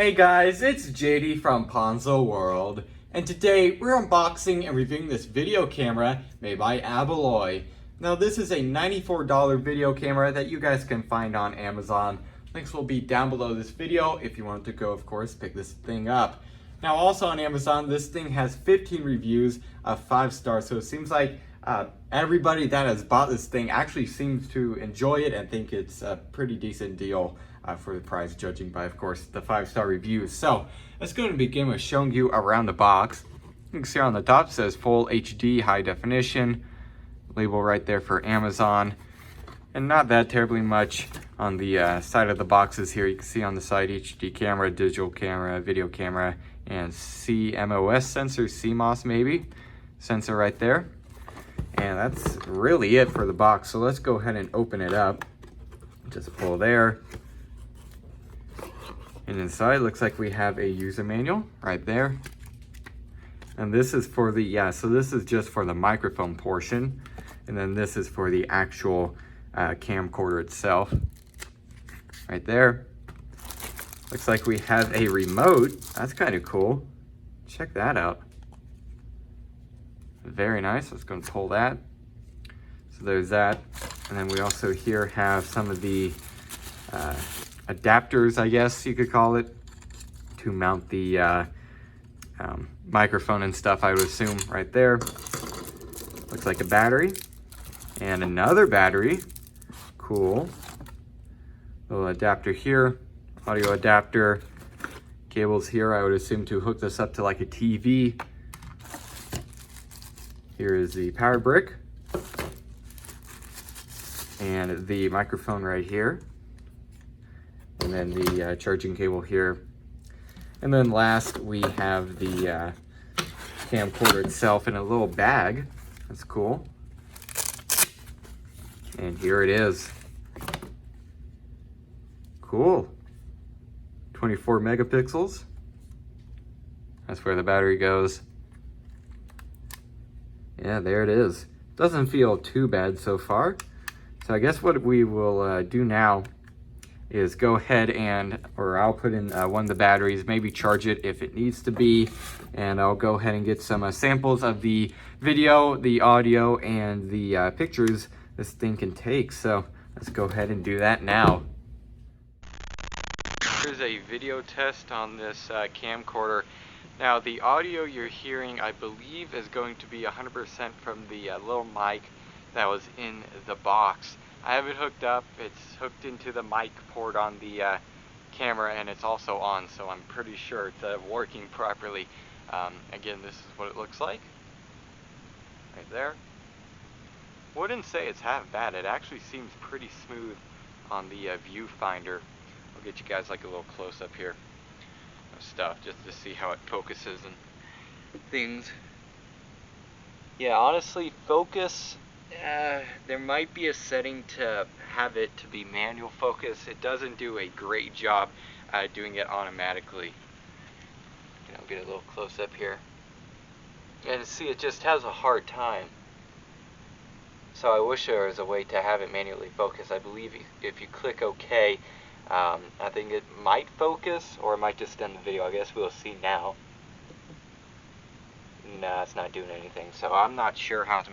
Hey guys, it's JD from Ponzo World, and today we're unboxing and reviewing this video camera made by Abaloy. Now this is a $94 video camera that you guys can find on Amazon. Links will be down below this video if you want to go, of course, pick this thing up. Now also on Amazon, this thing has 15 reviews of 5 stars, so it seems like everybody that has bought this thing actually seems to enjoy it and think it's a pretty decent deal for the price, judging by, of course, the 5-star reviews. So let's go and begin with showing you around the box. You can see on the top it says full HD high definition, label right there for Amazon, and not that terribly much on the side of the boxes here. You can see on the side HD camera, digital camera, video camera, and CMOS sensor, CMOS maybe, sensor right there. And that's really it for the box. So let's go ahead and open it up. Just pull there. And inside looks like we have a user manual right there. And this is for the, so this is just for the microphone portion. And then this is for the actual camcorder itself. Right there. Looks like we have a remote. That's kind of cool. Check that out. Very nice. Let's go and pull that. So there's that. And then we also here have some of the adapters, I guess you could call it, to mount the microphone and stuff, I would assume, right there. Looks like a battery. And another battery. Cool. Little adapter here. Audio adapter. Cables here, I would assume, to hook this up to like a TV. Here is the power brick. And the microphone right here. And then the charging cable here. And then last, we have the camcorder itself in a little bag. That's cool. And here it is. Cool. 24 megapixels. That's where the battery goes. Yeah, there it is. Doesn't feel too bad so far. So I guess what we will do now is go ahead and, or I'll put in one of the batteries, maybe charge it if it needs to be, and I'll go ahead and get some samples of the video, the audio, and the pictures this thing can take. So let's go ahead and do that now. Here's a video test on this camcorder. Now the audio you're hearing, I believe, is going to be 100% from the little mic that was in the box. I have it hooked up. It's hooked into the mic port on the camera, and it's also on, so I'm pretty sure it's working properly. Again, this is what it looks like right there. Wouldn't say it's half bad. It actually seems pretty smooth on the viewfinder. I'll get you guys like a little close-up here of stuff just to see how it focuses and things. Yeah, honestly, focus, there might be a setting to have it to be manual focus. It doesn't do a great job doing it automatically. I'll get a little close-up here. And see, it just has a hard time. So I wish there was a way to have it manually focus. I believe if you click OK, I think it might focus, or it might just end the video. I guess we'll see now. Nah, it's not doing anything. So I'm not sure how to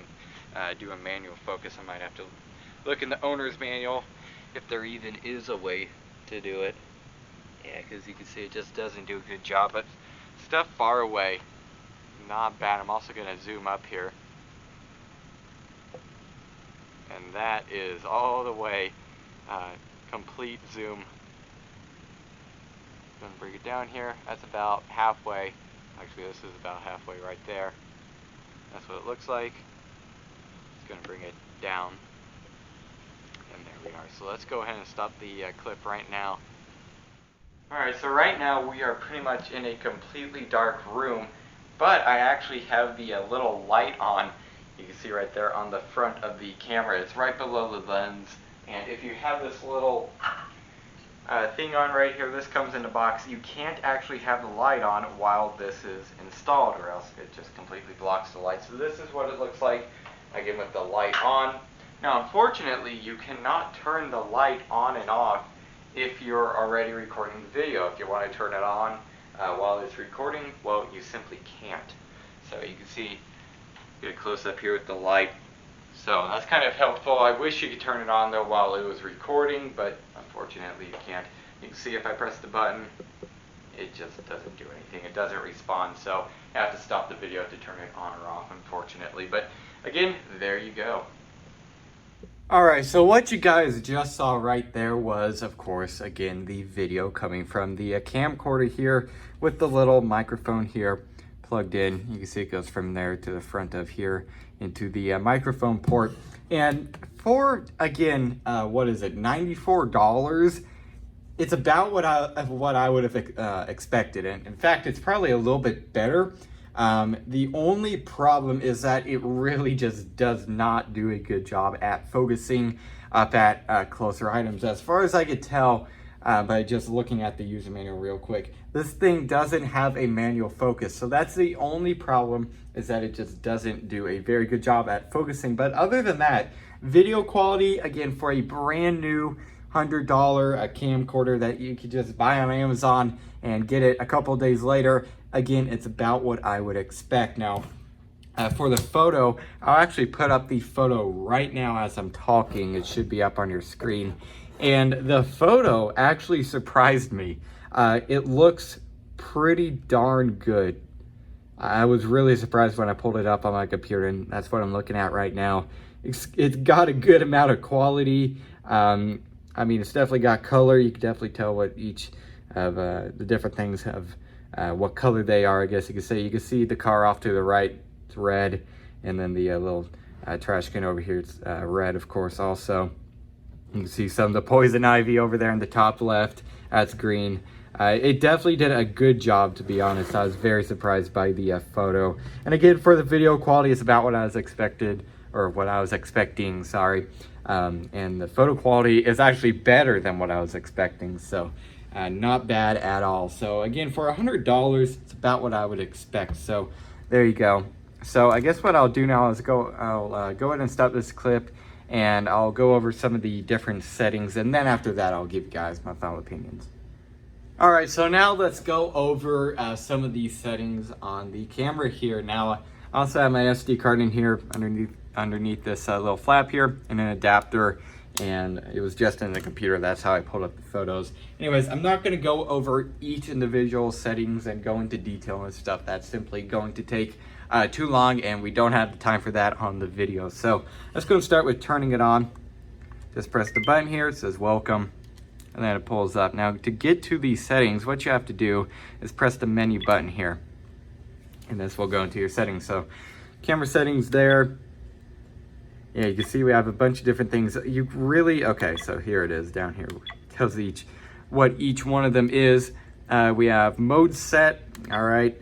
do a manual focus. I might have to look in the owner's manual if there even is a way to do it. Yeah, because you can see it just doesn't do a good job. But stuff far away, not bad. I'm also going to zoom up here. And that is all the way complete zoom. I'm going to bring it down here. That's about halfway. Actually, this is about halfway right there. That's what it looks like. It's going to bring it down. And there we are. So let's go ahead and stop the clip right now. Alright, so right now we are pretty much in a completely dark room, but I actually have the little light on. You can see right there on the front of the camera. It's right below the lens. And if you have this little thing on right here, this comes in a box. You can't actually have the light on while this is installed, or else it just completely blocks the light. So this is what it looks like, again, with the light on. Now, unfortunately, you cannot turn the light on and off if you're already recording the video. If you want to turn it on while it's recording, well, you simply can't. So you can see, get a close up here with the light. So that's kind of helpful. I wish you could turn it on though while it was recording, but unfortunately you can't. You can see if I press the button, it just doesn't do anything. It doesn't respond, so I have to stop the video to turn it on or off, unfortunately. But again, there you go. Alright, so what you guys just saw right there was, of course, again, the video coming from the camcorder here with the little microphone here plugged in. You can see it goes from there to the front of here into the microphone port. And for, again, what is it, $94? It's about what I would have expected. And in fact, it's probably a little bit better. The only problem is that it really just does not do a good job at focusing up at closer items. As far as I could tell by just looking at the user manual real quick, this thing doesn't have a manual focus. So that's the only problem, is that it just doesn't do a very good job at focusing. But other than that, video quality, again, for a brand new $100 camcorder that you could just buy on Amazon and get it a couple days later, again, it's about what I would expect. Now, for the photo, I'll actually put up the photo right now as I'm talking. It should be up on your screen. And the photo actually surprised me. It looks pretty darn good. I was really surprised when I pulled it up on my computer, and that's what I'm looking at right now. It's got a good amount of quality. I mean, it's definitely got color. You can definitely tell what each of the different things have, what color they are, I guess you could say. You can see the car off to the right, it's red, and then the little trash can over here, it's red, of course, also. You can see some of the poison ivy over there in the top left, that's green. It definitely did a good job, to be honest. I was very surprised by the photo. And again, for the video quality, it's about what I was expected, or what I was expecting, sorry. And the photo quality is actually better than what I was expecting, so not bad at all. So again, for $100, it's about what I would expect. So there you go. So I guess what I'll do now is I'll go ahead and stop this clip, and I'll go over some of the different settings, and then after that I'll give you guys my final opinions. All right, so now let's go over some of these settings on the camera here. Now, I also have my SD card in here underneath this little flap here, and an adapter, and it was just in the computer. That's how I pulled up the photos. Anyways, I'm not going to go over each individual settings and go into detail and stuff. That's simply going to take too long, and we don't have the time for that on the video. So let's go and start with turning it on. Just press the button here. It says welcome, and then it pulls up. Now, to get to these settings, what you have to do is press the menu button here, and this will go into your settings. So camera settings there. Yeah, you can see we have a bunch of different things. You really, okay, so here it is down here. It tells what each one of them is. We have mode set, all right,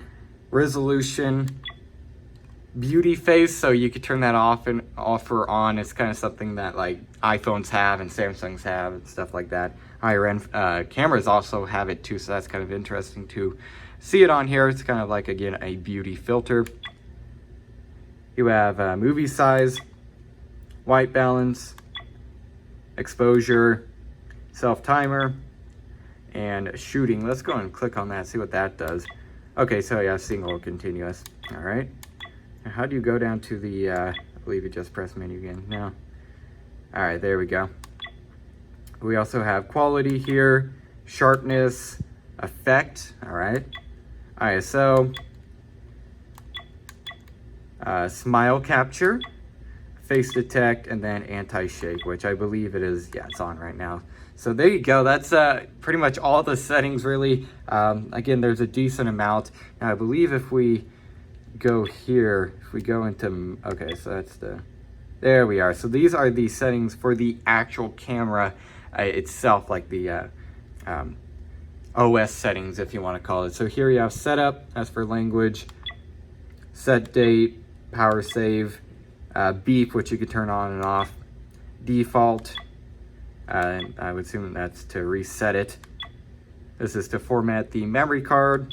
resolution, beauty face, so you could turn that off or on. It's kind of something that like iPhones have and Samsungs have and stuff like that. Higher end cameras also have it too, so that's kind of interesting to see it on here. It's kind of like, again, a beauty filter. You have movie size, white balance, exposure, self timer, and shooting. Let's go and click on that, see what that does. Okay, so yeah, single or continuous. All right. Now, how do you go down to the, I believe you just press menu again. No. All right, there we go. We also have quality here, sharpness, effect. All right. ISO, smile capture, face detect, and then anti-shake, which I believe it is. Yeah, it's on right now. So there you go. That's pretty much all the settings, really. Again, there's a decent amount. Now, I believe if we go here, if we go into, okay, so that's there we are. So these are the settings for the actual camera itself, like the OS settings, if you want to call it. So here you have setup, as for language, set date, power save, beep, which you can turn on and off, default, and I would assume that's to reset it. This is to format the memory card,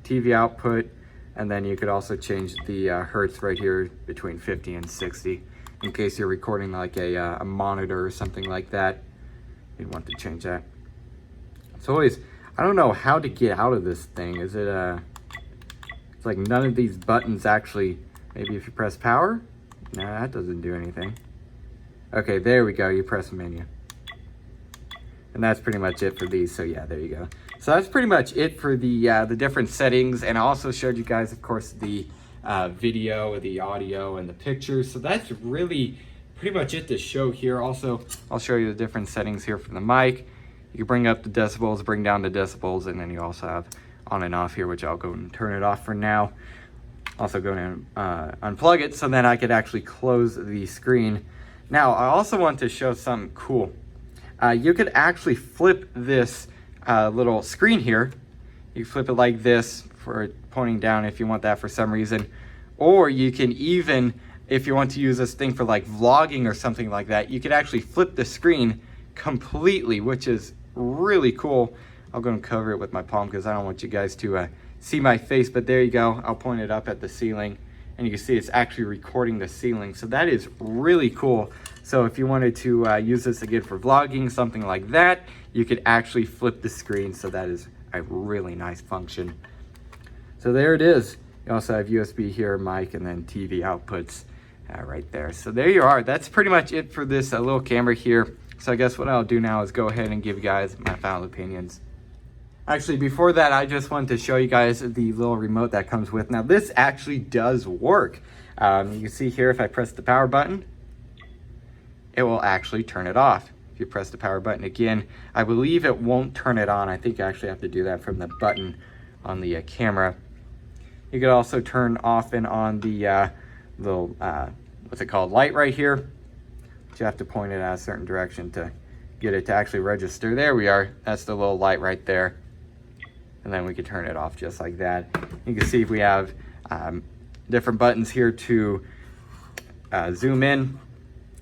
TV output, and then you could also change the hertz right here between 50 and 60 in case you're recording like a monitor or something like that. You'd want to change that. It's always, I don't know how to get out of this thing. Is it, it's like none of these buttons actually, maybe if you press power? No, that doesn't do anything. Okay, there we go, you press menu. And that's pretty much it for these, so yeah, there you go. So that's pretty much it for the different settings, and I also showed you guys, of course, the video, the audio, and the pictures. So that's really pretty much it to show here. Also, I'll show you the different settings here for the mic. You can bring up the decibels, bring down the decibels, and then you also have on and off here, which I'll go and turn it off for now. Also go and unplug it so then I could actually close the screen. Now, I also want to show something cool. You could actually flip this little screen here. You flip it like this for pointing down if you want that for some reason. Or you can even, if you want to use this thing for like vlogging or something like that, you could actually flip the screen completely, which is really cool. I'll go and cover it with my palm because I don't want you guys to see my face, but there you go. I'll point it up at the ceiling and you can see it's actually recording the ceiling. So that is really cool. So if you wanted to use this again for vlogging, something like that, you could actually flip the screen. So that is a really nice function. So there it is. You also have USB here, mic, and then TV outputs right there. So there you are. That's pretty much it for this little camera here. So I guess what I'll do now is go ahead and give you guys my final opinions. Actually, before that, I just wanted to show you guys the little remote that comes with. Now, this actually does work. You can see here, if I press the power button, it will actually turn it off. If you press the power button again, I believe it won't turn it on. I think you actually have to do that from the button on the camera. You could also turn off and on the little, what's it called, light right here. But you have to point it at a certain direction to get it to actually register. There we are. That's the little light right there. And then we can turn it off just like that. You can see if we have different buttons here to zoom in.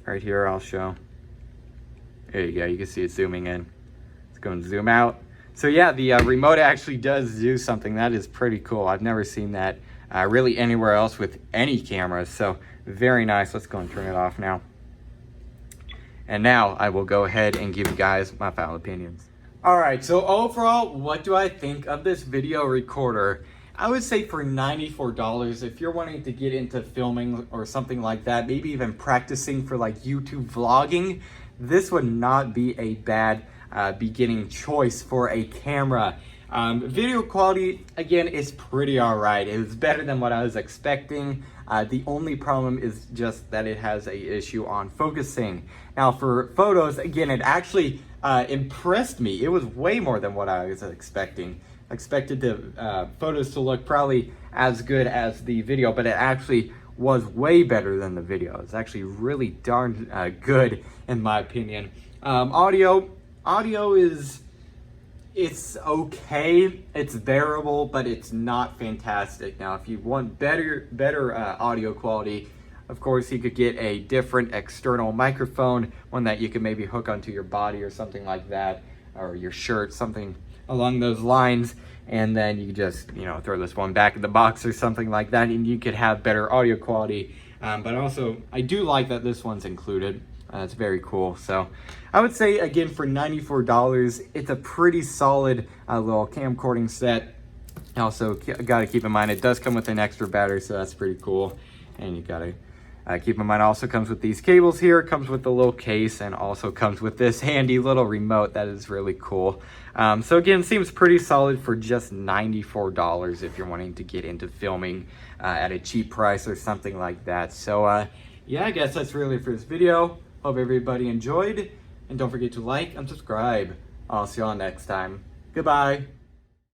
Right here, I'll show. There you go. You can see it zooming in. Let's go and zoom out. So yeah, the remote actually does do something. That is pretty cool. I've never seen that really anywhere else with any cameras. So very nice. Let's go and turn it off now. And now I will go ahead and give you guys my final opinions. All right, so overall, what do I think of this video recorder? I would say for $94, if you're wanting to get into filming or something like that, maybe even practicing for like YouTube vlogging, this would not be a bad beginning choice for a camera. Video quality, again, is pretty all right. It was better than what I was expecting. The only problem is just that it has an issue on focusing. Now for photos, again, it actually impressed me. It was way more than what I was expecting. I expected the photos to look probably as good as the video, but it actually was way better than the video. It's actually really darn good in my opinion. Audio is, it's okay, it's bearable, but it's not fantastic. Now, if you want better audio quality, of course, you could get a different external microphone, one that you could maybe hook onto your body or something like that, or your shirt, something along those lines, and then you could just, you know, throw this one back in the box or something like that, and you could have better audio quality. But also, I do like that this one's included. It's very cool. So I would say, again, for $94, it's a pretty solid little camcording set. Also, got to keep in mind, it does come with an extra battery, so that's pretty cool. And you got to keep in mind, it also comes with these cables here, comes with the little case, and also comes with this handy little remote that is really cool. So again, seems pretty solid for just $94 if you're wanting to get into filming at a cheap price or something like that. So yeah, I guess that's really it for this video. Hope everybody enjoyed, and don't forget to like and subscribe. I'll see you all next time. Goodbye.